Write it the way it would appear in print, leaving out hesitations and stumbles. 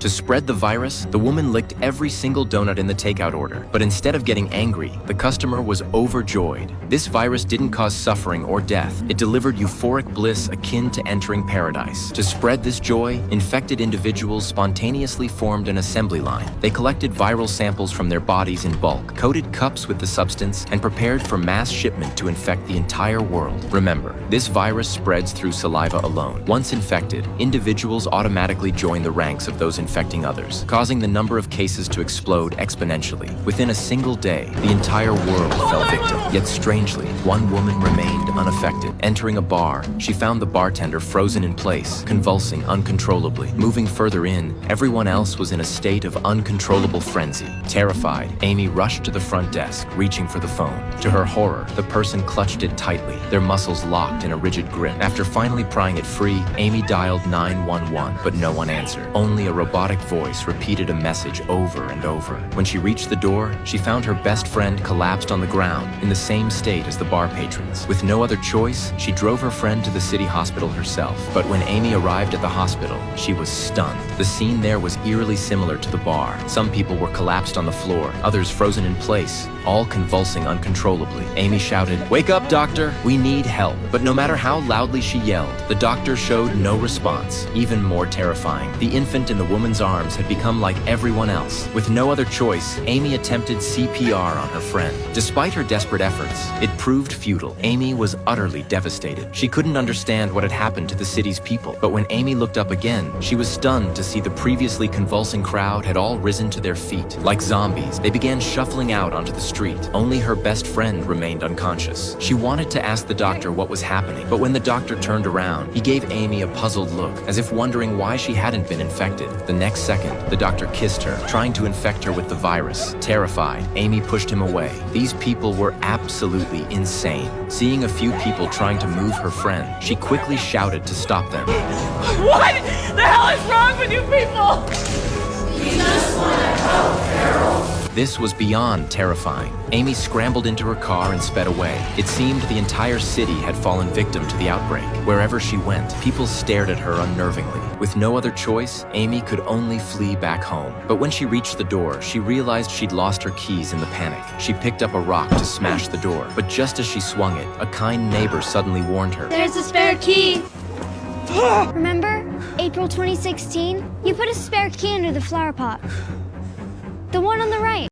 To spread the virus, the woman licked every single donut in the takeout order. But instead of getting angry, the customer was overjoyed. This virus didn't cause suffering or death. It delivered euphoric bliss akin to entering paradise. To spread this joy, infected individuals spontaneously formed an assembly line. They collected viral samples from their bodies in bulk, coated cups with the substance, and prepared for mass shipment to infect the entire world. Remember, this virus spreads through saliva alone. Once infected, individuals automatically join the ranks of those infecting others, causing the number of cases to explode exponentially. Within a single day, the entire world fell victim. Yet strangely, one woman remained unaffected. Entering a bar, she found the bartender frozen in place, convulsing uncontrollably. Moving further in, everyone else was in a state of uncontrollable frenzy. Terrified, Amy rushed to the front desk, reaching for the phone. To her horror, the person clutched it tightly, their muscles locked in a rigid grip. After finally prying it free, Amy dialed 911, but no one answered. Only a robotic voice repeated a message over and over. When she reached the door, she found her best friend collapsed on the ground, in the same state as the bar patrons. With no other choice, she drove her friend to the city hospital herself. But when Amy arrived at the hospital, she was stunned. The scene there was eerily similar to the bar. Some people were collapsed on the floor, others frozen in place, all convulsing uncontrollably. Amy shouted, "Wake up, doctor! We need help!" But no matter how loudly she yelled, the doctor showed no response. Even more terrifying, the infant in the woman's arms had become like everyone else. With no other choice, Amy attempted CPR on her friend. Despite her desperate efforts, it proved futile. Amy was utterly devastated. She couldn't understand what had happened to the city's people. But when Amy looked up again, she was stunned to see the previously convulsing crowd had all risen to their feet. Like zombies, they began shuffling out onto the street. Only her best friend remained unconscious. She wanted to ask the doctor what was happening, but when the doctor turned around, he gave Amy a puzzled look, as if wondering why she hadn't been infected. The next second, the doctor kissed her, trying to infect her with the virus. Terrified, Amy pushed him away. These people were absolutely insane. Seeing a few people trying to move her friend, she quickly shouted to stop them. What the hell is wrong with you people? We just want to help, Carol. This was beyond terrifying. Amy scrambled into her car and sped away. It seemed the entire city had fallen victim to the outbreak. Wherever she went, people stared at her unnervingly. With no other choice, Amy could only flee back home. But when she reached the door, she realized she'd lost her keys in the panic. She picked up a rock to smash the door, but just as she swung it, a kind neighbor suddenly warned her. There's a spare key. Remember? April 2016? You put a spare key under the flower pot. The one on the right.